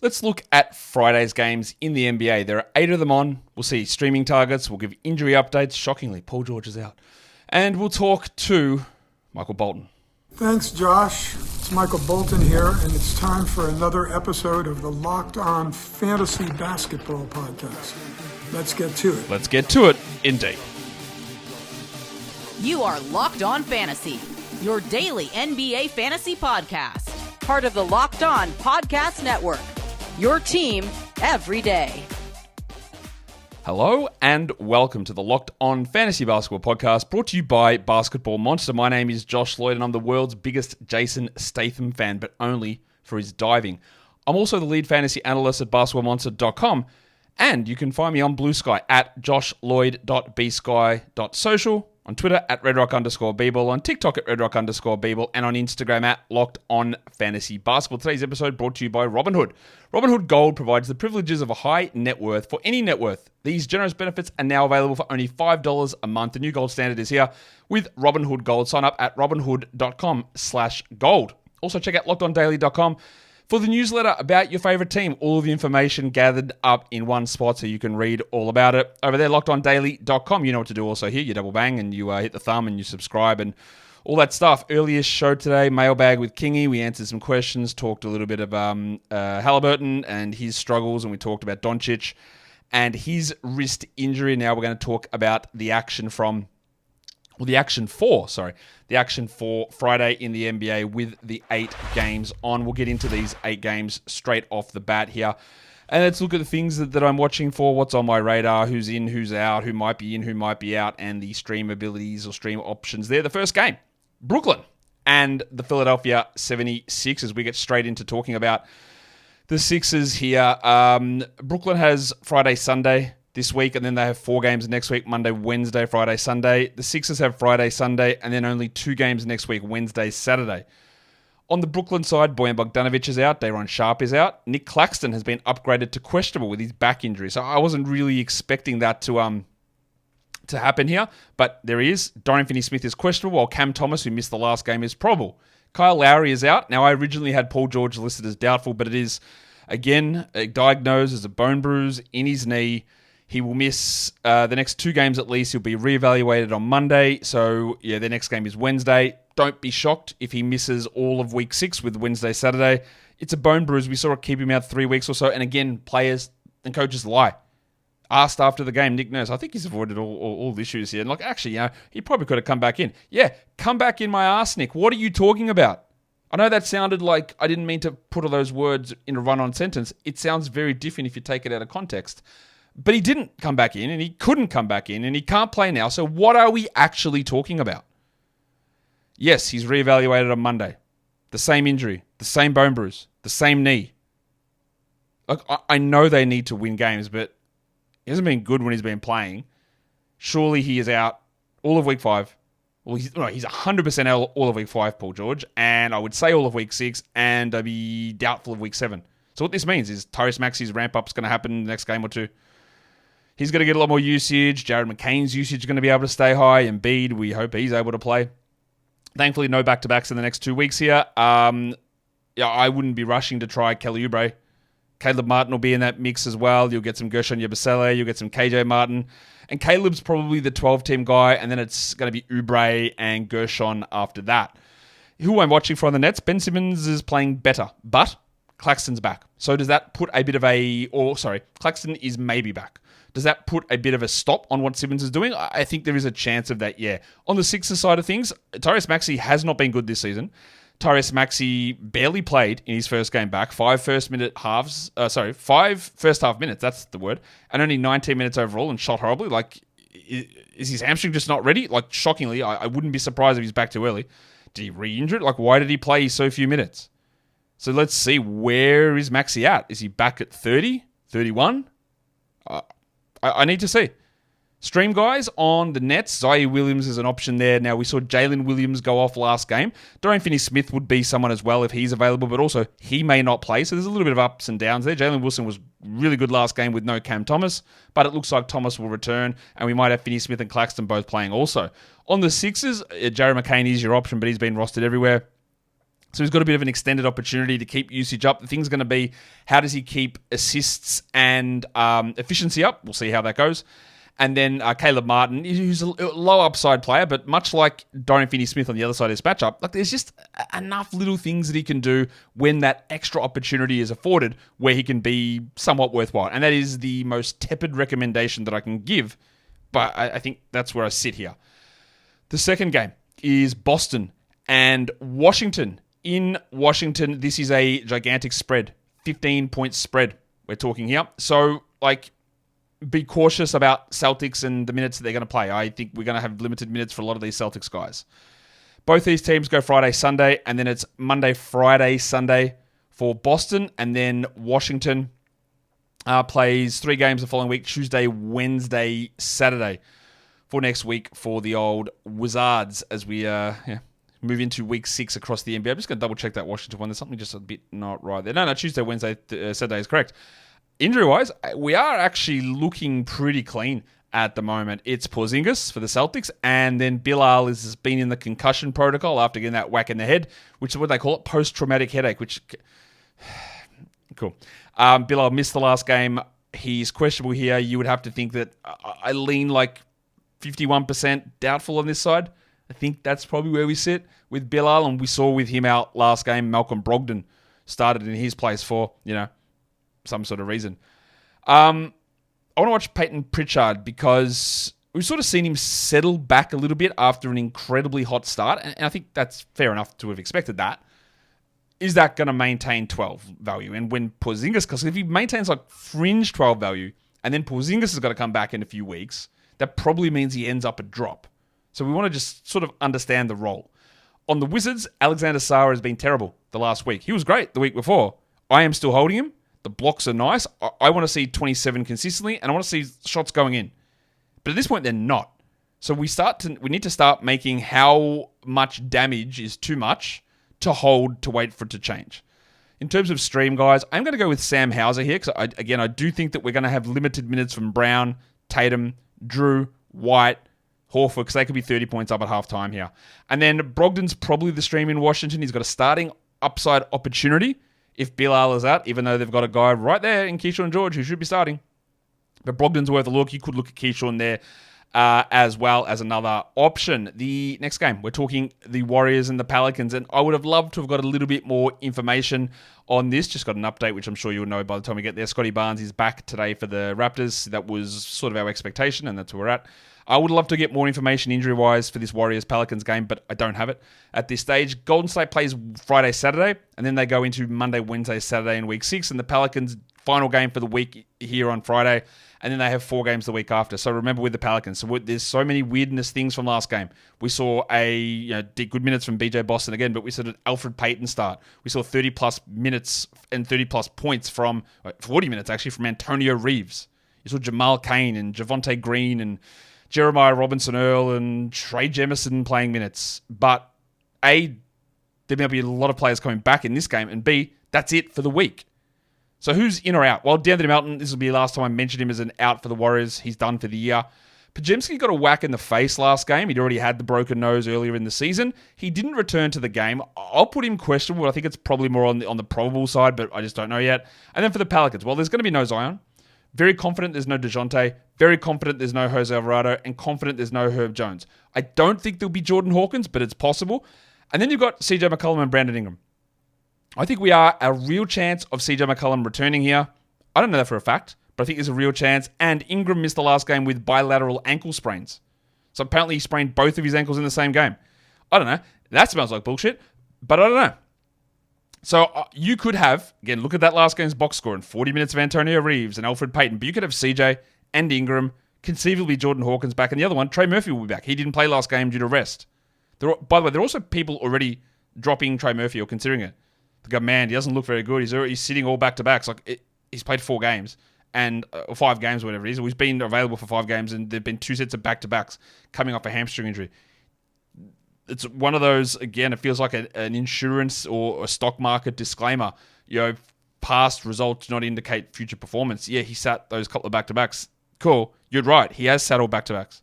Let's look at Friday's games in the NBA. There are 8 of them on. We'll see streaming targets. We'll give injury updates. Shockingly, Paul George is out. And we'll talk to Michael Bolton. Thanks, Josh. It's Michael Bolton here, and it's time for another episode of the Locked On Fantasy Basketball Podcast. Let's get to it. Let's get to it, indeed. You are Locked On Fantasy, your daily NBA fantasy podcast. Part of the Locked On Podcast Network. Your team every day. Hello and welcome to the Locked On Fantasy Basketball Podcast, brought to you by Basketball Monster. My name is Josh Lloyd and I'm the world's biggest Jason Statham fan, but only for his diving. I'm also the lead fantasy analyst at basketballmonster.com, and you can find me on Blue Sky at joshlloyd.bsky.social, on Twitter at redrock_bball, on TikTok at redrock_bball, and on Instagram at Locked On Fantasy Basketball. Today's episode brought to you by Robinhood. Robinhood Gold provides the privileges of a high net worth for any net worth. These generous benefits are now available for only $5 a month. The new gold standard is here with Robinhood Gold. Sign up at robinhood.com/gold. Also check out lockedondaily.com for the newsletter about your favorite team. All of the information gathered up in one spot so you can read all about it. Over there, lockedondaily.com. You know what to do also here. You double bang and you hit the thumb and you subscribe and all that stuff. Earliest show today, mailbag with Kingy. We answered some questions, talked a little bit of Halliburton and his struggles, and we talked about Doncic and his wrist injury. Now we're going to talk about the action for Friday in the NBA with the 8 games on. We'll get into these 8 games straight off the bat here. And let's look at the things that I'm watching for, what's on my radar, who's in, who's out, who might be in, who might be out, and the stream abilities or stream options there. The first game, Brooklyn and the Philadelphia 76ers. We get straight into talking about the Sixers here. Brooklyn has Friday, Sunday this week, and then they have 4 games next week, Monday, Wednesday, Friday, Sunday. The Sixers have Friday, Sunday, and then only 2 games next week, Wednesday, Saturday. On the Brooklyn side, Bojan Bogdanovic is out, Day'Ron Sharpe is out. Nick Claxton has been upgraded to questionable with his back injury, so I wasn't really expecting that to happen here, but there he is. Dorian Finney-Smith is questionable, while Cam Thomas, who missed the last game, is probable. Kyle Lowry is out. Now, I originally had Paul George listed as doubtful, but it is, again, diagnosed as a bone bruise in his knee. He will miss the next 2 games at least. He'll be reevaluated on Monday. So, yeah, the next game is Wednesday. Don't be shocked if he misses all of week 6 with Wednesday, Saturday. It's a bone bruise. We saw it keep him out 3 weeks or so. And again, players and coaches lie. Asked after the game, Nick Nurse, I think he's avoided all the issues here. And actually, he probably could have come back in. Yeah, come back in my ass, Nick. What are you talking about? I know that sounded like I didn't mean to put all those words in a run-on sentence. It sounds very different if you take it out of context. But he didn't come back in, and he couldn't come back in, and he can't play now. So what are we actually talking about? Yes, he's reevaluated on Monday. The same injury, the same bone bruise, the same knee. I know they need to win games, but he hasn't been good when he's been playing. Surely he is out all of week 5. Well, he's 100% out all of week 5, Paul George, and I would say all of week 6, and I'd be doubtful of week 7. So what this means is Tyrese Maxey's ramp-up is going to happen in the next game or 2. He's going to get a lot more usage. Jared McCain's usage is going to be able to stay high. Embiid, we hope he's able to play. Thankfully, no back-to-backs in the next 2 weeks here. I wouldn't be rushing to try Kelly Oubre. Caleb Martin will be in that mix as well. You'll get some Gershon Yabusele. You'll get some KJ Martin. And Caleb's probably the 12-team guy, and then it's going to be Oubre and Gershon after that. Who I'm watching for on the Nets, Ben Simmons is playing better, but Claxton's back. So does that put a bit of Claxton is maybe back. Does that put a bit of a stop on what Simmons is doing? I think there is a chance of that, yeah. On the Sixers side of things, Tyrese Maxey has not been good this season. Tyrese Maxey barely played in his first game back. 5 first half minutes, that's the word. And only 19 minutes overall and shot horribly. Is his hamstring just not ready? Shockingly, I wouldn't be surprised if he's back too early. Did he re-injure it? Why did he play so few minutes? So let's see, where is Maxey at? Is he back at 30? 31? I need to see. Stream guys on the Nets, Zaire Williams is an option there. Now, we saw Jalen Williams go off last game. Dorian Finney-Smith would be someone as well if he's available, but also he may not play, so there's a little bit of ups and downs there. Jalen Wilson was really good last game with no Cam Thomas, but it looks like Thomas will return, and we might have Finney-Smith and Claxton both playing also. On the Sixers, Jared McCain is your option, but he's been rostered everywhere. So he's got a bit of an extended opportunity to keep usage up. The thing's going to be, how does he keep assists and efficiency up? We'll see how that goes. And then Caleb Martin, who's a low upside player, but much like Dorian Finney-Smith on the other side of his matchup, like there's just enough little things that he can do when that extra opportunity is afforded where he can be somewhat worthwhile. And that is the most tepid recommendation that I can give, but I think that's where I sit here. The second game is Boston and Washington. In Washington, this is a gigantic spread, 15-point spread we're talking here. So, be cautious about Celtics and the minutes that they're going to play. I think we're going to have limited minutes for a lot of these Celtics guys. Both these teams go Friday, Sunday, and then it's Monday, Friday, Sunday for Boston, and then Washington plays 3 games the following week, Tuesday, Wednesday, Saturday for next week for the old Wizards as we move into week 6 across the NBA. I'm just going to double check that Washington one. There's something just a bit not right there. No, Tuesday, Wednesday, Saturday is correct. Injury-wise, we are actually looking pretty clean at the moment. It's Porzingis for the Celtics, and then Bilal has been in the concussion protocol after getting that whack in the head, which is what they call it, post-traumatic headache, which... Cool. Bilal missed the last game. He's questionable here. You would have to think that I lean 51% doubtful on this side. I think that's probably where we sit with Bilal, and we saw with him out last game, Malcolm Brogdon started in his place for, some sort of reason. I want to watch Peyton Pritchard because we've sort of seen him settle back a little bit after an incredibly hot start, and I think that's fair enough to have expected that. Is that going to maintain 12 value? And when Porzingis, because if he maintains fringe 12 value, and then Porzingis has got to come back in a few weeks, that probably means he ends up a drop. So we want to just sort of understand the role. On the Wizards, Alexander Sarr has been terrible the last week. He was great the week before. I am still holding him. The blocks are nice. I want to see 27 consistently, and I want to see shots going in. But at this point, they're not. So we need to start making how much damage is too much to hold to wait for it to change. In terms of stream, guys, I'm going to go with Sam Hauser here because, I do think that we're going to have limited minutes from Brown, Tatum, Drew, White, Horford, because they could be 30 points up at halftime here. And then Brogdon's probably the stream in Washington. He's got a starting upside opportunity if Bilal is out, even though they've got a guy right there in Keyshawn George who should be starting. But Brogdon's worth a look. You could look at Keyshawn there as well as another option. The next game, we're talking the Warriors and the Pelicans, and I would have loved to have got a little bit more information on this. Just got an update, which I'm sure you'll know by the time we get there. Scotty Barnes is back today for the Raptors. That was sort of our expectation, and that's where we're at. I would love to get more information injury-wise for this Warriors-Pelicans game, but I don't have it at this stage. Golden State plays Friday, Saturday, and then they go into Monday, Wednesday, Saturday in Week 6, and the Pelicans' final game for the week here on Friday, and then they have 4 games the week after. So remember with the Pelicans, there's so many weirdness things from last game. We saw good minutes from BJ Boston again, but we saw an Alfred Payton start. We saw 30-plus minutes and 30-plus points 40 minutes actually, from Antonio Reeves. You saw Jamal Cain and Javonte Green and Jeremiah Robinson-Earl and Trey Jemison playing minutes. But A, there may be a lot of players coming back in this game, and B, that's it for the week. So who's in or out? Well, DeAndre Melton, this will be the last time I mentioned him as an out for the Warriors. He's done for the year. Podziemski got a whack in the face last game. He'd already had the broken nose earlier in the season. He didn't return to the game. I'll put him questionable. I think it's probably more on the probable side, but I just don't know yet. And then for the Pelicans, well, there's going to be no Zion. Very confident there's no DeJounte. Very confident there's no Jose Alvarado. And confident there's no Herb Jones. I don't think there'll be Jordan Hawkins, but it's possible. And then you've got CJ McCollum and Brandon Ingram. I think we are a real chance of CJ McCollum returning here. I don't know that for a fact, but I think there's a real chance. And Ingram missed the last game with bilateral ankle sprains. So apparently he sprained both of his ankles in the same game. I don't know. That smells like bullshit, but I don't know. So you could have, again, look at that last game's box score and 40 minutes of Antonio Reeves and Alfred Payton, but you could have CJ and Ingram, conceivably Jordan Hawkins back, and the other one, Trey Murphy, will be back. He didn't play last game due to rest. By the way, there are also people already dropping Trey Murphy or considering it. They go, man, he doesn't look very good. He's sitting all back-to-backs. He's played 4 games, or 5 games, whatever it is. He's been available for 5 games, and there have been 2 sets of back-to-backs coming off a hamstring injury. It's one of those, again, it feels like an insurance or a stock market disclaimer. Past results do not indicate future performance. Yeah, he sat those couple of back-to-backs. Cool. You're right. He has sat all back-to-backs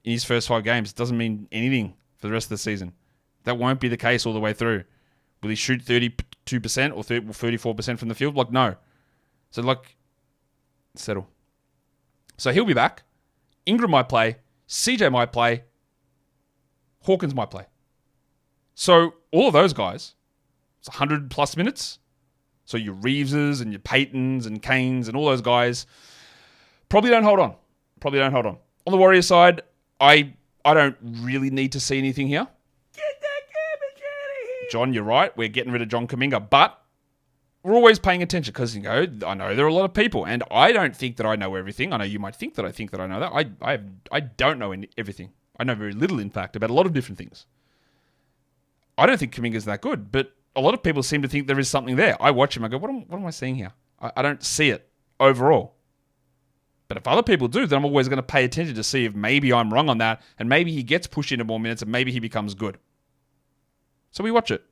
in his first 5 games. It doesn't mean anything for the rest of the season. That won't be the case all the way through. Will he shoot 32% or 34% from the field? Like, no. So, like, settle. So he'll be back. Ingram might play. CJ might play. Hawkins might play. So all of those guys, it's 100 plus minutes. So your Reeveses and your Paytons and Canes and all those guys probably don't hold on. On the Warriors side, I don't really need to see anything here. Get that garbage out of here. John, you're right. We're getting rid of John Kuminga, but we're always paying attention because, you know, I know there are a lot of people, and I don't think that I know everything. I know you might think that I know that. I don't know everything. I know very little, in fact, about a lot of different things. I don't think Kuminga's that good, but a lot of people seem to think there is something there. I watch him, I go, what am I seeing here? I don't see it overall. But if other people do, then I'm always going to pay attention to see if maybe I'm wrong on that, and maybe he gets pushed into more minutes, and maybe he becomes good. So we watch it.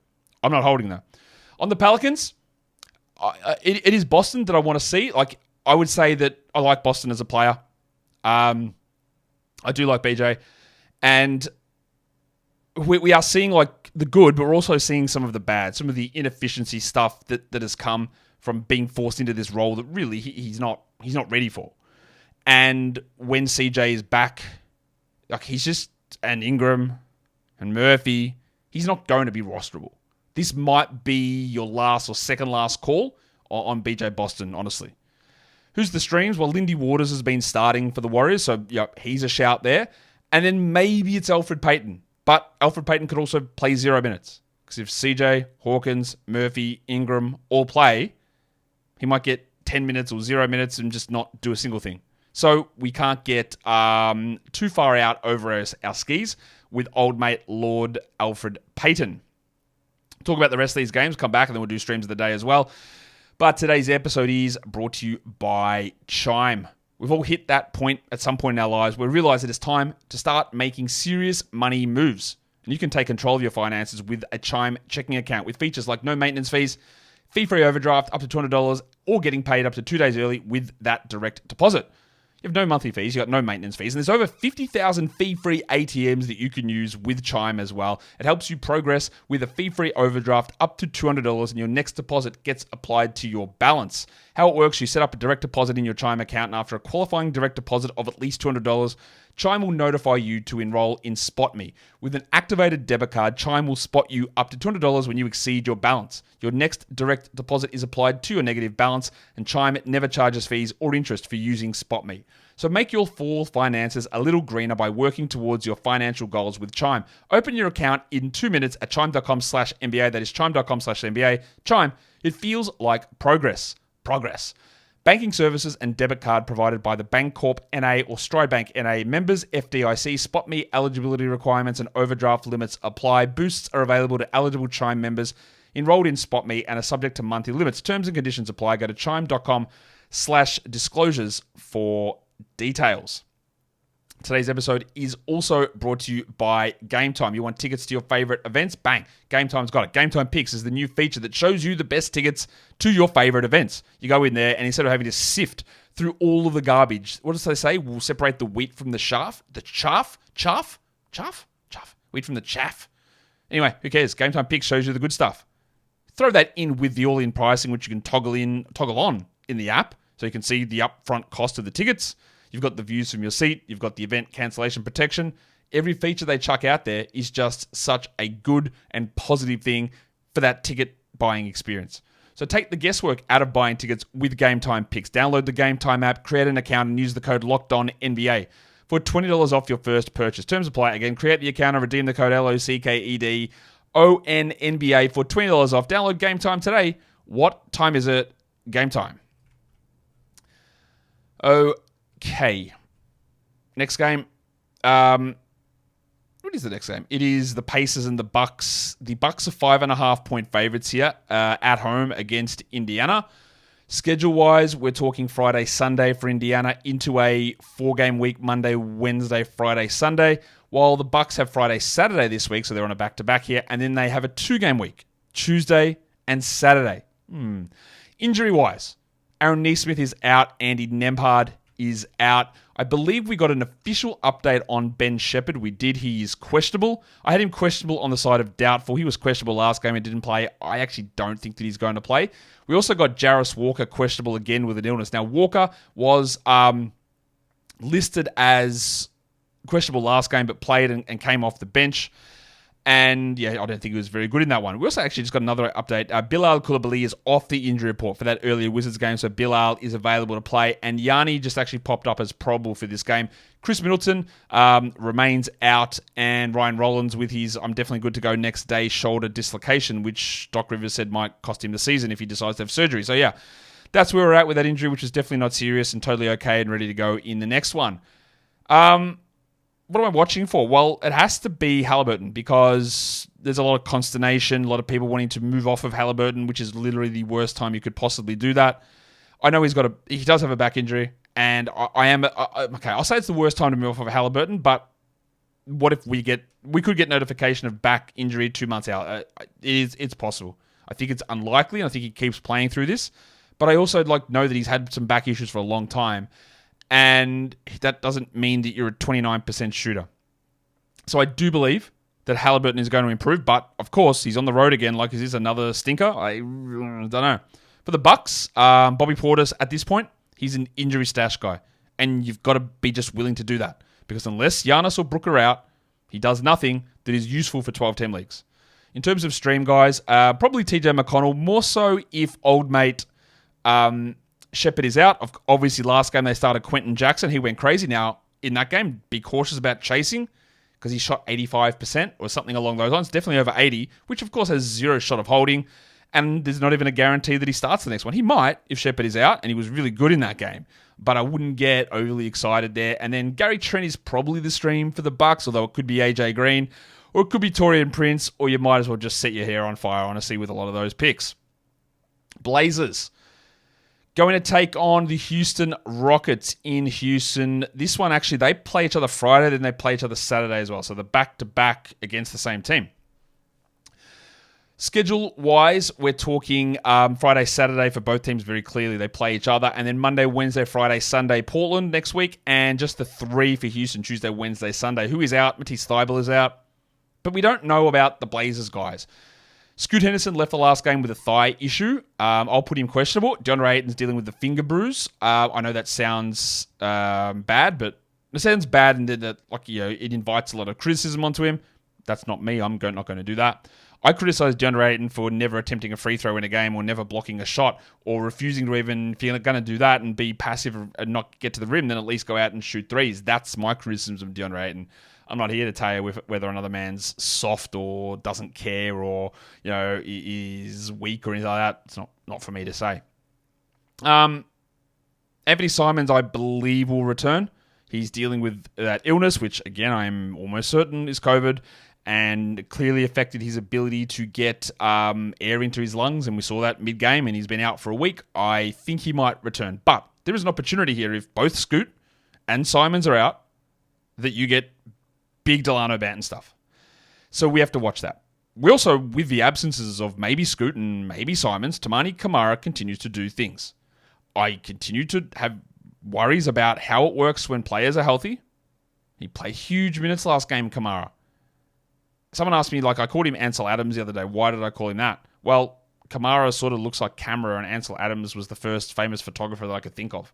I'm not holding that. On the Pelicans, it is Boston that I want to see. Like, I would say that I like Boston as a player. I do like BJ. And we are seeing like the good, but we're also seeing some of the bad, some of the inefficiency stuff that has come from being forced into this role that really he's not ready for. And when CJ is back, like he's just, and Ingram and Murphy, he's not going to be rosterable. This might be your last or second last call on BJ Boston, honestly. Who's the streams? Well, Lindy Waters has been starting for the Warriors, so he's a shout there. And then maybe it's Elfrid Payton. But Elfrid Payton could also play 0 minutes. Because if CJ, Hawkins, Murphy, Ingram all play, he might get 10 minutes or 0 minutes and just not do a single thing. So we can't get too far out over our skis with old mate Lord Elfrid Payton. Talk about the rest of these games, come back, and then we'll do streams of the day as well. But today's episode is brought to you by Chime. We've all hit that point at some point in our lives where we realize that it's time to start making serious money moves. And you can take control of your finances with a Chime checking account with features like no maintenance fees, fee-free overdraft up to $200, or getting paid up to 2 days early with that direct deposit. You have no monthly fees, you got no maintenance fees, and there's over 50,000 fee-free ATMs that you can use with Chime as well. It helps you progress with a fee-free overdraft up to $200, and your next deposit gets applied to your balance. How it works, you set up a direct deposit in your Chime account, and after a qualifying direct deposit of at least $200, Chime will notify you to enroll in SpotMe. With an activated debit card, Chime will spot you up to $200 when you exceed your balance. Your next direct deposit is applied to your negative balance, and Chime never charges fees or interest for using SpotMe. So make your fall finances a little greener by working towards your financial goals with Chime. Open your account in 2 minutes at chime.com/NBA. That is chime.com/NBA. Chime, it feels like progress. Banking services and debit card provided by the Bancorp NA or Stride Bank NA. Members FDIC. SpotMe eligibility requirements and overdraft limits apply. Boosts are available to eligible Chime members enrolled in SpotMe and are subject to monthly limits. Terms and conditions apply. Go to chime.com/disclosures for details. Today's episode is also brought to you by Game Time. You want tickets to your favorite events? Bang. Game Time's got it. Game Time Picks is the new feature that shows you the best tickets to your favorite events. You go in there and instead of having to sift through all of the garbage, what does they say? We'll separate the wheat from the chaff. The chaff? Wheat from the chaff. Anyway, who cares? Game Time Picks shows you the good stuff. Throw that in with the all-in pricing, which you can toggle on in the app, so you can see the upfront cost of the tickets. You've got the views from your seat. You've got the event cancellation protection. Every feature they chuck out there is just such a good and positive thing for that ticket buying experience. So take the guesswork out of buying tickets with Game Time Picks. Download the Game Time app, create an account, and use the code LOCKEDONNBA for $20 off your first purchase. Terms apply. Again, create the account and redeem the code LOCKEDONNBA for $20 off. Download Game Time today. What time is it? Game time. Okay. Next game. What is the next game? It is the Pacers and the Bucks. The Bucks are 5.5 point favorites here at home against Indiana. Schedule-wise, we're talking Friday, Sunday for Indiana into a 4-game week, Monday, Wednesday, Friday, Sunday, while the Bucks have Friday, Saturday this week, so they're on a back-to-back here, and then they have a 2-game week, Tuesday and Saturday. Injury-wise, Aaron Nesmith is out. Andy Nembhard is out. I believe we got an official update on Ben Shepherd. We did. He is questionable. I had him questionable on the side of doubtful. He was questionable last game and didn't play. I actually don't think that he's going to play. We also got Jarris Walker questionable again with an illness. Now, Walker was listed as questionable last game, but played and came off the bench. And yeah, I don't think he was very good in that one. We also actually just got another update. Bilal Koulibaly is off the injury report for that earlier Wizards game, so Bilal is available to play. And Yanni just actually popped up as probable for this game. Chris Middleton remains out, and Ryan Rollins with his I'm definitely good to go next day shoulder dislocation, which Doc Rivers said might cost him the season if he decides to have surgery. So yeah, that's where we're at with that injury, which is definitely not serious and totally okay and ready to go in the next one. What am I watching for? Well, it has to be Halliburton because there's a lot of consternation, a lot of people wanting to move off of Halliburton, which is literally the worst time you could possibly do that. I know he does have a back injury, and I'll say it's the worst time to move off of Halliburton, but what if we could get notification of back injury 2 months out? It's possible. I think it's unlikely, and I think he keeps playing through this, but I also know that he's had some back issues for a long time. And that doesn't mean that you're a 29% shooter. So I do believe that Halliburton is going to improve, but of course he's on the road again. Is this another stinker? I don't know. For the Bucks, Bobby Portis at this point, he's an injury stash guy, and you've got to be just willing to do that because unless Giannis or Brook are out, he does nothing that is useful for 12-team leagues. In terms of stream guys, probably TJ McConnell, more so if old mate Shepherd is out. Obviously, last game they started Quentin Jackson. He went crazy. Now, in that game, be cautious about chasing because he shot 85% or something along those lines. Definitely over 80, which of course has zero shot of holding. And there's not even a guarantee that he starts the next one. He might if Shepherd is out, and he was really good in that game. But I wouldn't get overly excited there. And then Gary Trent is probably the stream for the Bucks, although it could be AJ Green, or it could be Taurean Prince, or you might as well just set your hair on fire, honestly, with a lot of those picks. Blazers. Going to take on the Houston Rockets in Houston. This one, actually, they play each other Friday, then they play each other Saturday as well. So they're back-to-back against the same team. Schedule-wise, we're talking Friday, Saturday for both teams very clearly. They play each other. And then Monday, Wednesday, Friday, Sunday, Portland next week. And just the 3 for Houston, Tuesday, Wednesday, Sunday. Who is out? Matisse Thybulle is out. But we don't know about the Blazers guys. Scoot Henderson left the last game with a thigh issue. I'll put him questionable. DeAndre Ayton's dealing with the finger bruise. I know that sounds bad, but it sounds bad and that it invites a lot of criticism onto him. That's not me. I'm not going to do that. I criticize DeAndre Ayton for never attempting a free throw in a game or never blocking a shot or refusing to even, if you're going to do that and be passive and not get to the rim, then at least go out and shoot threes. That's my criticisms of DeAndre Ayton. I'm not here to tell you whether another man's soft or doesn't care or is weak or anything like that. It's not for me to say. Anthony Simons, I believe, will return. He's dealing with that illness, which again I am almost certain is COVID, and clearly affected his ability to get air into his lungs, and we saw that mid-game, and he's been out for a week. I think he might return, but there is an opportunity here if both Scoot and Simons are out that you get big Delano Banton stuff. So we have to watch that. We also, with the absences of maybe Scoot and maybe Simons, Tamani Kamara continues to do things. I continue to have worries about how it works when players are healthy. He played huge minutes last game, Kamara. Someone asked me, I called him Ansel Adams the other day. Why did I call him that? Well, Kamara sort of looks like camera, and Ansel Adams was the first famous photographer that I could think of.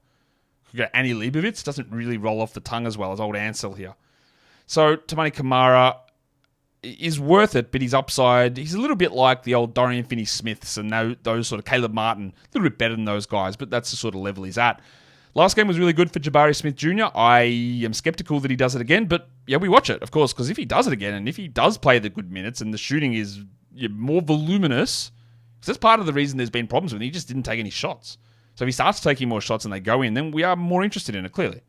You got Annie Leibovitz, doesn't really roll off the tongue as well as old Ansel here. So, Tamani Kamara is worth it, but his upside, he's a little bit like the old Dorian Finney-Smiths and those sort of Caleb Martin, a little bit better than those guys, but that's the sort of level he's at. Last game was really good for Jabari Smith Jr. I am skeptical that he does it again, but yeah, we watch it, of course, because if he does it again, and if he does play the good minutes and the shooting is more voluminous, because that's part of the reason there's been problems with him, he just didn't take any shots. So if he starts taking more shots and they go in, then we are more interested in it, clearly.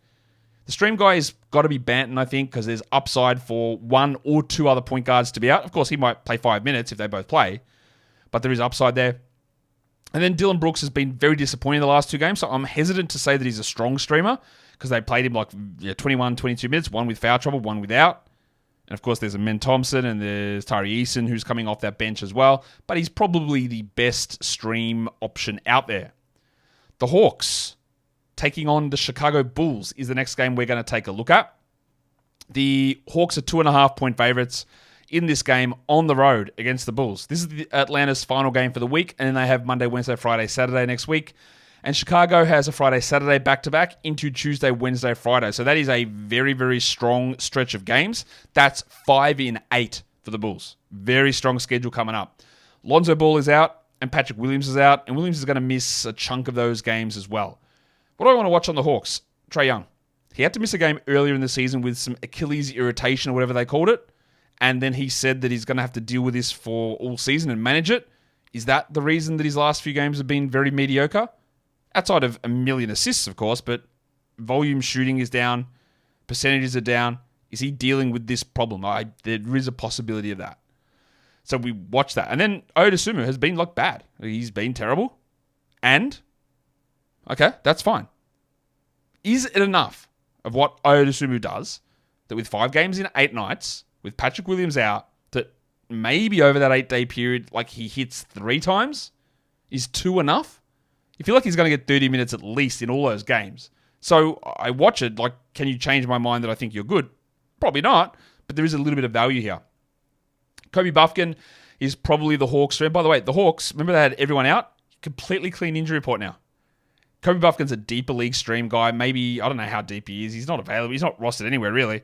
The stream guy has got to be Banton, I think, because there's upside for 1 or 2 other point guards to be out. Of course, he might play 5 minutes if they both play, but there is upside there. And then Dylan Brooks has been very disappointing the last 2 games, so I'm hesitant to say that he's a strong streamer because they played him 21, 22 minutes, one with foul trouble, one without. And of course, there's a Men Thompson and there's Tari Eason who's coming off that bench as well, but he's probably the best stream option out there. The Hawks. taking on the Chicago Bulls is the next game we're going to take a look at. The Hawks are 2.5-point favorites in this game on the road against the Bulls. This is Atlanta's final game for the week, and then they have Monday, Wednesday, Friday, Saturday next week. And Chicago has a Friday, Saturday back-to-back into Tuesday, Wednesday, Friday. So that is a very, very strong stretch of games. That's 5 in 8 for the Bulls. Very strong schedule coming up. Lonzo Ball is out, and Patrick Williams is out, and Williams is going to miss a chunk of those games as well. What do I want to watch on the Hawks? Trae Young. He had to miss a game earlier in the season with some Achilles irritation or whatever they called it. And then he said that he's going to have to deal with this for all season and manage it. Is that the reason that his last few games have been very mediocre? Outside of a million assists, of course, but volume shooting is down. Percentages are down. Is he dealing with this problem? There is a possibility of that. So we watch that. And then Odosumu has been bad. He's been terrible. And, okay, that's fine. Is it enough of what Odosumu does that with 5 games in 8 nights, with Patrick Williams out, that maybe over that 8-day period, he hits 3 times? Is 2 enough? You feel like he's going to get 30 minutes at least in all those games. So I watch it, can you change my mind that I think you're good? Probably not, but there is a little bit of value here. Kobe Buffkin is probably the Hawks' friend. By the way, the Hawks, remember they had everyone out? Completely clean injury report now. Kobe Buffkin's a deeper league stream guy. Maybe, I don't know how deep he is. He's not available. He's not rostered anywhere, really.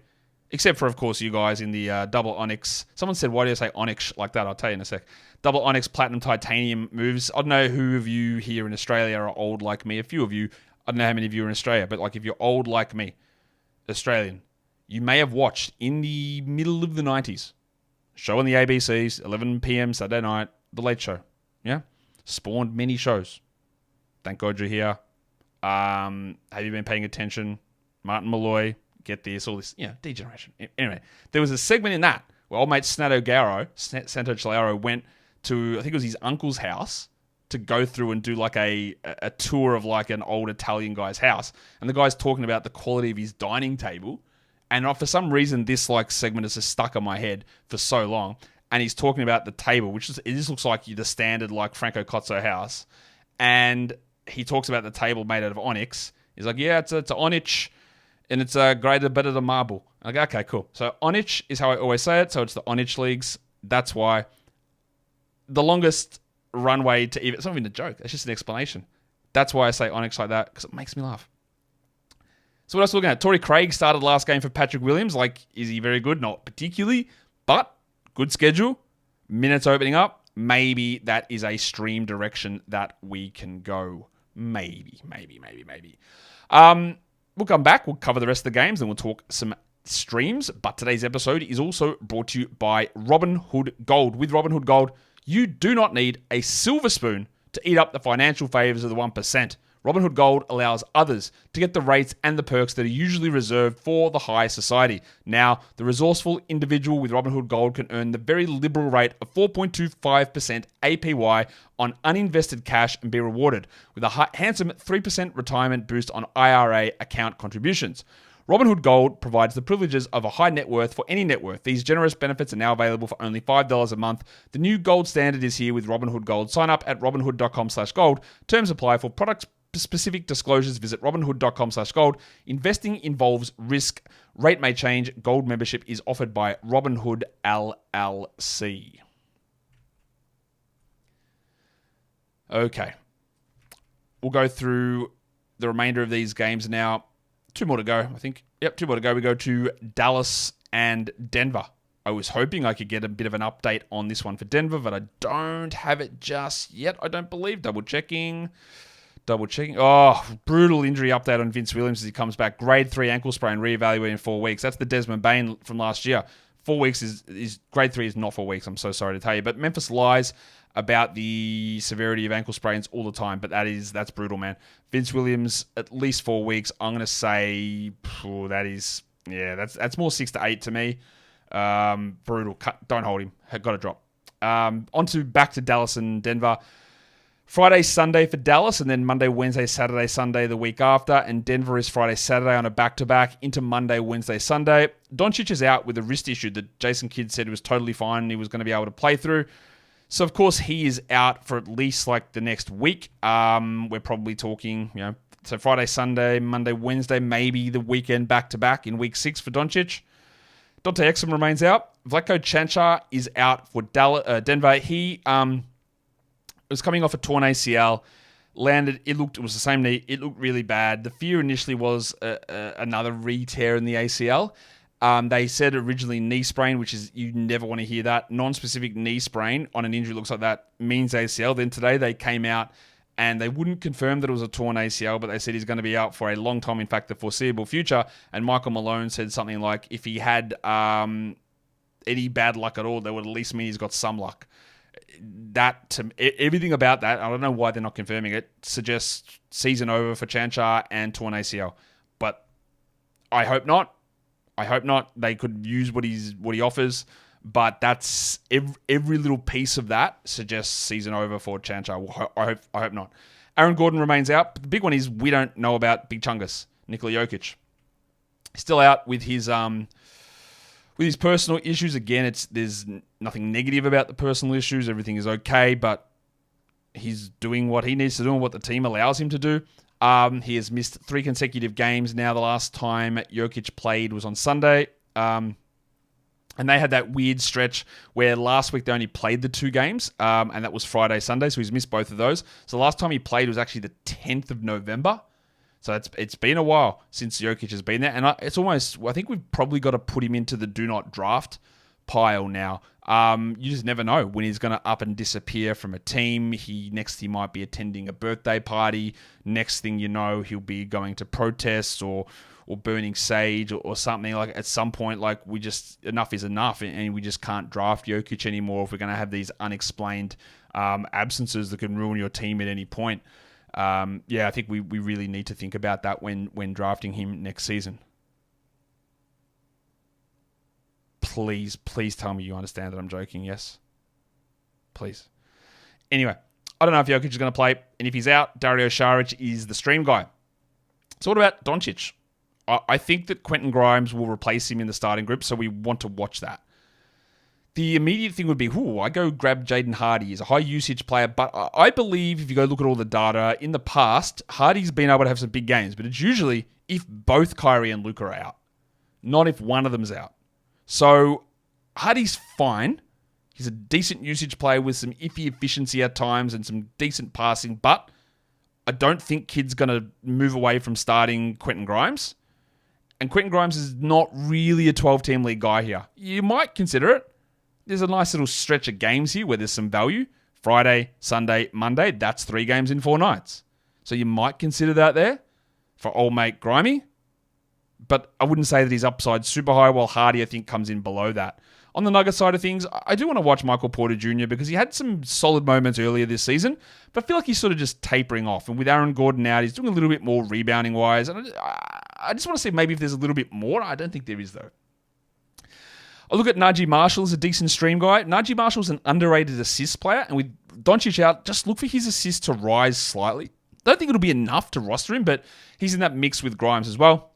Except for, of course, you guys in the double Onyx. Someone said, why do you say Onyx like that? I'll tell you in a sec. Double Onyx Platinum Titanium moves. I don't know who of you here in Australia are old like me. A few of you, I don't know how many of you are in Australia, but if you're old like me, Australian, you may have watched in the middle of the 90s, show on the ABCs, 11 p.m. Saturday night, The Late Show. Yeah? Spawned many shows. Thank God you're here. Have you been paying attention? Martin Malloy, get this, all this, degeneration. Anyway, there was a segment in that where old mate Santo Cialaro went to, I think it was his uncle's house, to go through and do a tour of an old Italian guy's house. And the guy's talking about the quality of his dining table. And for some reason, this segment has just stuck on my head for so long. And he's talking about the table, which it just looks like the standard Franco Cozzo house. And he talks about the table made out of onyx. He's like, yeah, it's onyx, and it's greater, better than marble. I'm like, okay, cool. So onyx is how I always say it. So it's the onyx leagues. That's why. The longest runway to even, it's not even a joke. It's just an explanation. That's why I say onyx like that, because it makes me laugh. So what else are we looking at? Torrey Craig started last game for Patrick Williams. Is he very good? Not particularly, but good schedule. Minutes opening up. Maybe that is a stream direction that we can go. Maybe. We'll come back. We'll cover the rest of the games, and we'll talk some streams. But today's episode is also brought to you by Robinhood Gold. With Robinhood Gold, you do not need a silver spoon to eat up the financial favors of the 1%. Robinhood Gold allows others to get the rates and the perks that are usually reserved for the high society. Now, the resourceful individual with Robinhood Gold can earn the very liberal rate of 4.25% APY on uninvested cash and be rewarded with a handsome 3% retirement boost on IRA account contributions. Robinhood Gold provides the privileges of a high net worth for any net worth. These generous benefits are now available for only $5 a month. The new gold standard is here with Robinhood Gold. Sign up at robinhood.com/gold. Terms apply. For product specific disclosures, visit robinhood.com/gold. Investing involves risk. Rate may change. Gold membership is offered by Robinhood LLC. Okay. We'll go through the remainder of these games now. 2 more to go, I think. Yep, 2 more to go. We go to Dallas and Denver. I was hoping I could get a bit of an update on this one for Denver, but I don't have it just yet, I don't believe. Double checking. Oh, brutal injury update on Vince Williams as he comes back. Grade 3 ankle sprain, reevaluated in 4 weeks. That's the Desmond Bain from last year. 4 weeks is grade 3 is not 4 weeks. I'm so sorry to tell you. But Memphis lies about the severity of ankle sprains all the time. But that's brutal, man. Vince Williams, at least 4 weeks. I'm going to say that's more 6 to 8 to me. Brutal. Don't hold him. Got to drop. Back to Dallas and Denver. Friday, Sunday for Dallas, and then Monday, Wednesday, Saturday, Sunday the week after. And Denver is Friday, Saturday on a back-to-back into Monday, Wednesday, Sunday. Doncic is out with a wrist issue that Jason Kidd said was totally fine and he was going to be able to play through. So, of course, he is out for at least like the next week. We're probably talking, so Friday, Sunday, Monday, Wednesday, maybe the weekend back-to-back in week 6 for Doncic. Dante Exum remains out. Vlatko Cancar is out for Denver. He was coming off a torn ACL. Landed, it was the same knee. It looked really bad. The fear initially was another re-tear in the ACL. They said originally knee sprain, which is, you never want to hear that. Non-specific knee sprain on an injury looks like that means ACL. Then today they came out and they wouldn't confirm that it was a torn ACL, but they said he's going to be out for a long time, in fact, the foreseeable future. And Michael Malone said something like, if he had any bad luck at all, that would at least mean he's got some luck. Everything about that, I don't know why they're not confirming it, suggests season over for Cancar and torn ACL. But I hope not. They could use what he offers, but that's every little piece of that suggests season over for Cancar. I hope not. Aaron Gordon remains out, but the big one is we don't know about Big Chungus, Nikola Jokic. Still out with his personal issues. Again, there's nothing negative about the personal issues. Everything is okay, but he's doing what he needs to do and what the team allows him to do. He has missed 3 consecutive games now. The last time Jokic played was on Sunday. And they had that weird stretch where last week they only played the 2 games, and that was Friday, Sunday, so he's missed both of those. So the last time he played was actually the 10th of November. So it's been a while since Jokic has been there, and I think we've probably got to put him into the do not draft pile now. You just never know when he's going to up and disappear from a team. He might be attending a birthday party. Next thing you know, he'll be going to protests or burning sage or something. Like at some point, like enough is enough, and we just can't draft Jokic anymore if we're going to have these unexplained absences that can ruin your team at any point. I think we really need to think about that when drafting him next season. Please tell me you understand that I'm joking. Yes. Please. Anyway, I don't know if Jokic is going to play, and if he's out, Dario Saric is the stream guy. So what about Doncic? I think that Quentin Grimes will replace him in the starting group, so we want to watch that. The immediate thing would be, I go grab Jaden Hardy. He's a high-usage player, but I believe if you go look at all the data, in the past, Hardy's been able to have some big games, but it's usually if both Kyrie and Luka are out, not if one of them's out. So Hardy's fine. He's a decent usage player with some iffy efficiency at times and some decent passing, but I don't think Kid's going to move away from starting Quentin Grimes. And Quentin Grimes is not really a 12-team league guy here. You might consider it. There's a nice little stretch of games here where there's some value. Friday, Sunday, Monday, that's 3 games in 4 nights. So you might consider that there for old mate Grimey. But I wouldn't say that his upside's super high, while Hardy, I think, comes in below that. On the Nuggets side of things, I do want to watch Michael Porter Jr. because he had some solid moments earlier this season, but I feel like he's sort of just tapering off. And with Aaron Gordon out, he's doing a little bit more rebounding-wise. And I just want to see maybe if there's a little bit more. I don't think there is, though. I look at Najee Marshall as a decent stream guy. Najee Marshall's an underrated assist player, and with Doncic out, just look for his assists to rise slightly. Don't think it'll be enough to roster him, but he's in that mix with Grimes as well.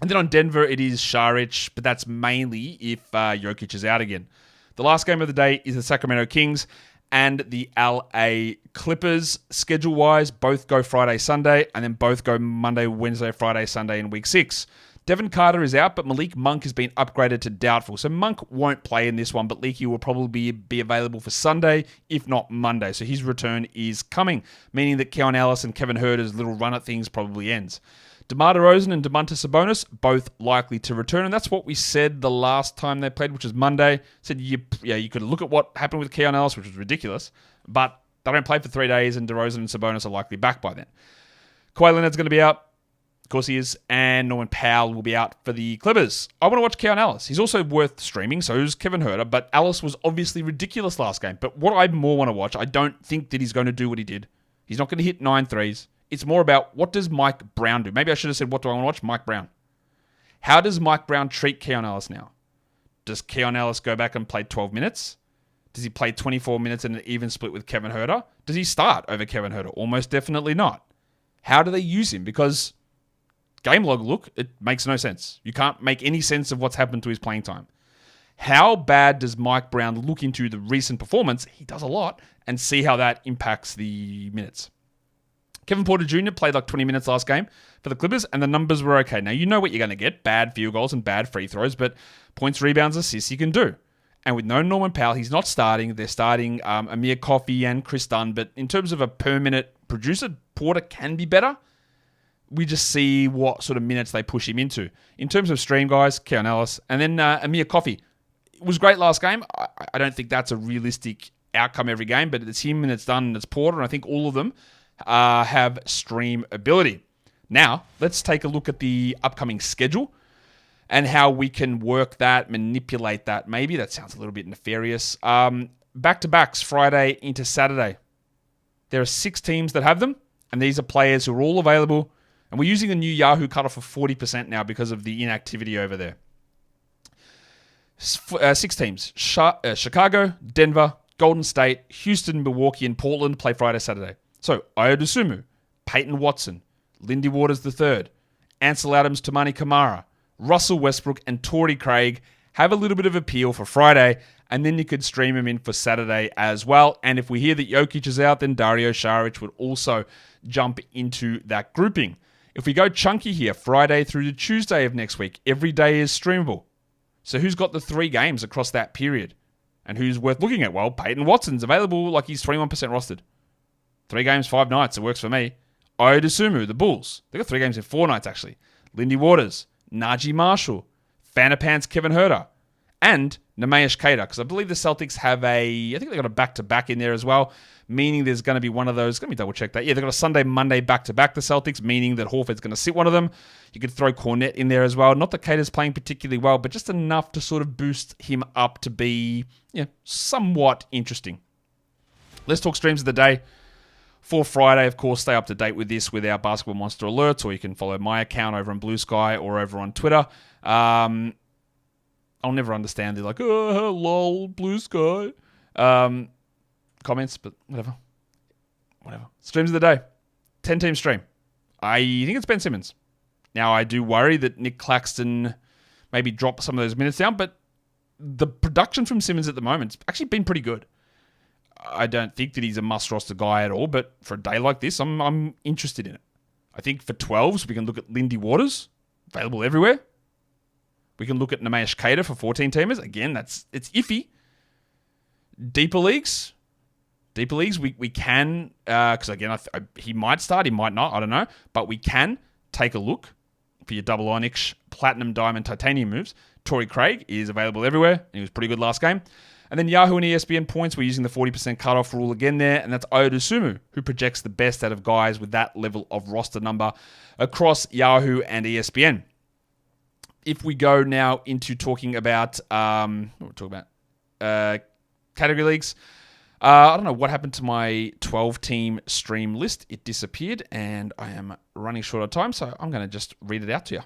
And then on Denver, it is Saric, but that's mainly if Jokic is out again. The last game of the day is the Sacramento Kings and the LA Clippers. Schedule-wise, both go Friday, Sunday, and then both go Monday, Wednesday, Friday, Sunday in Week 6. Devin Carter is out, but Malik Monk has been upgraded to doubtful. So Monk won't play in this one, but Leaky will probably be available for Sunday, if not Monday. So his return is coming, meaning that Keon Ellis and Kevin Huerter's little run at things probably ends. DeMar DeRozan and Domantas Sabonis, both likely to return. And that's what we said the last time they played, which was Monday. Said, you could look at what happened with Keon Ellis, which was ridiculous. But they don't play for 3 days, and DeRozan and Sabonis are likely back by then. Kawhi Leonard's going to be out. Of course he is. And Norman Powell will be out for the Clippers. I want to watch Keon Ellis. He's also worth streaming, so is Kevin Huerter. But Ellis was obviously ridiculous last game. But what I more want to watch, I don't think that he's going to do what he did. He's not going to hit 9 threes. It's more about what does Mike Brown do? Maybe I should have said, what do I want to watch? Mike Brown. How does Mike Brown treat Keon Ellis now? Does Keon Ellis go back and play 12 minutes? Does he play 24 minutes in an even split with Kevin Huerter? Does he start over Kevin Huerter? Almost definitely not. How do they use him? Because game log look, it makes no sense. You can't make any sense of what's happened to his playing time. How bad does Mike Brown look into the recent performance? He does a lot, and see how that impacts the minutes. Kevin Porter Jr. played like 20 minutes last game for the Clippers, and the numbers were okay. Now, you know what you're going to get. Bad field goals and bad free throws, but points, rebounds, assists you can do. And with no Norman Powell, he's not starting. They're starting Amir Coffey and Chris Dunn, but in terms of a per-minute producer, Porter can be better. We just see what sort of minutes they push him into. In terms of stream guys, Keon Ellis, and then Amir Coffey. It was great last game. I don't think that's a realistic outcome every game, but it's him and it's Dunn and it's Porter, and I think all of them have stream ability. Now, let's take a look at the upcoming schedule and how we can work that, manipulate that. Maybe that sounds a little bit nefarious. Back-to-backs, Friday into Saturday. There are 6 teams that have them, and these are players who are all available. And we're using a new Yahoo cutoff of 40% now because of the inactivity over there. 6 teams. Chicago, Denver, Golden State, Houston, Milwaukee, and Portland play Friday, Saturday. So, Ayo Dosunmu, Peyton Watson, Lindy Waters III, Ansel Adams, Toumani Camara, Russell Westbrook, and Torrey Craig have a little bit of appeal for Friday, and then you could stream them in for Saturday as well. And if we hear that Jokic is out, then Dario Saric would also jump into that grouping. If we go chunky here, Friday through to Tuesday of next week, every day is streamable. So who's got the 3 games across that period? And who's worth looking at? Well, Peyton Watson's available, like he's 21% rostered. 3 games, 5 nights, it works for me. Ayo Dosunmu, the Bulls. They got 3 games in 4 nights, actually. Lindy Waters, Najee Marshall, Fanapants Kevin Huerter, and Neemias Queta, because I believe the Celtics have I think they got a back-to-back in there as well, meaning there's going to be one of those. Let me double-check that. Yeah, they've got a Sunday, Monday back-to-back, the Celtics, meaning that Horford's going to sit one of them. You could throw Cornette in there as well. Not that Queta's playing particularly well, but just enough to sort of boost him up to be somewhat interesting. Let's talk streams of the day. For Friday, of course, stay up to date with this with our Basketball Monster alerts, or you can follow my account over on Blue Sky or over on Twitter. I'll never understand the lol, Blue Sky comments, but whatever. Streams of the day. 10-team stream. I think it's Ben Simmons. Now, I do worry that Nick Claxton maybe dropped some of those minutes down, but the production from Simmons at the moment has actually been pretty good. I don't think that he's a must-roster guy at all, but for a day like this, I'm interested in it. I think for 12s, we can look at Lindy Waters, available everywhere. We can look at Neemias Queta for 14-teamers. Again, it's iffy. Deeper leagues, we can, because again, he might start, he might not, I don't know, but we can take a look for your double Onyx, Platinum, Diamond, Titanium moves. Torrey Craig is available everywhere, and he was pretty good last game. And then Yahoo and ESPN points, we're using the 40% cutoff rule again there, and that's Ayo Dosunmu, who projects the best out of guys with that level of roster number across Yahoo and ESPN. If we go now into talking about, category leagues, I don't know what happened to my 12-team stream list. It disappeared, and I am running short of time, so I'm going to just read it out to you.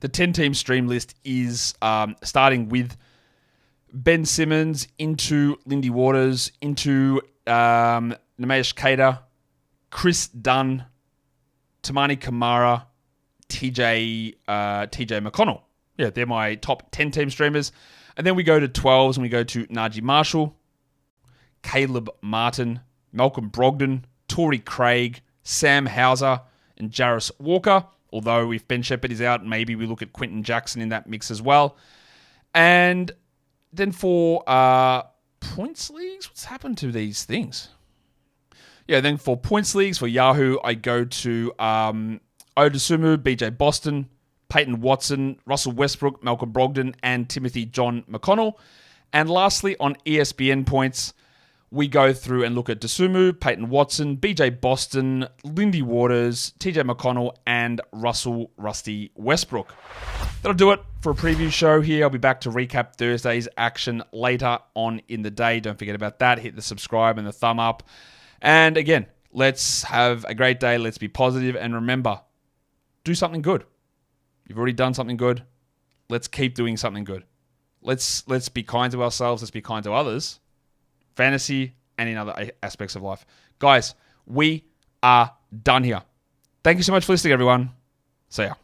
The 10-team stream list is starting with Ben Simmons into Lindy Waters, into Neemias Queta, Chris Dunn, Toumani Camara, TJ McConnell. Yeah, they're my top 10-team streamers. And then we go to 12s and we go to Najee Marshall, Caleb Martin, Malcolm Brogdon, Torrey Craig, Sam Hauser, and Jarris Walker. Although if Ben Shepherd is out, maybe we look at Quentin Jackson in that mix as well. And then for points leagues, what's happened to these things? Yeah, then for points leagues, for Yahoo, I go to Ayo Dosunmu, BJ Boston, Peyton Watson, Russell Westbrook, Malcolm Brogdon, and Timothy John McConnell. And lastly, on ESPN points, we go through and look at Dosunmu, Peyton Watson, BJ Boston, Lindy Waters, TJ McConnell, and Russell Rusty Westbrook. That'll do it for a preview show here. I'll be back to recap Thursday's action later on in the day. Don't forget about that. Hit the subscribe and the thumb up. And again, let's have a great day. Let's be positive. And remember, do something good. You've already done something good. Let's keep doing something good. Let's be kind to ourselves. Let's be kind to others. Fantasy and in other aspects of life. Guys, we are done here. Thank you so much for listening, everyone. See ya.